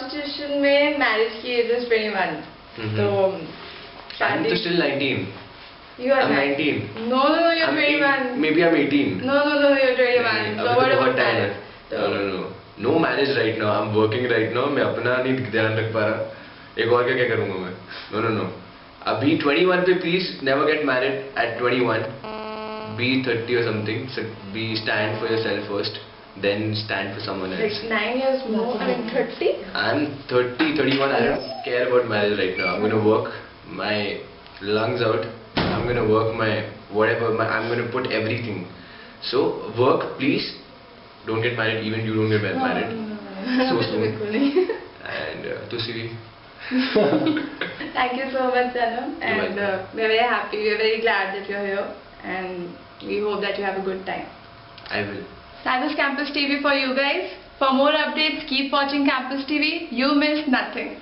constitution में marriage की age is 21. तो I'm still 19. You are I'm 19. No, you're 21. Maybe I'm 18. No, you're 21. नहीं, So अभी what तो बहुत about time है. marriage? No marriage right now. I'm working right now. मैं अपना नहीं ध्यान रख पा रहा. एक और क्या करूँगा मैं? No. अभी 21 पे please never get married at 21. Be 30 or something. So stand for yourself first. Then stand for someone else. Like 9 years more. I mean 30. I'm 30, 31. I don't care about marriage right now. I'm gonna work my lungs out. I'm gonna work my whatever. I'm gonna put everything. So work, please. Don't get married. Even you don't get married. So soon. And to see. Thank you so much, Janam. And we're very happy. We're very glad that you're here. And we hope that you have a good time. I will. That was Campus TV for you guys. For more updates, keep watching Campus TV. You miss nothing.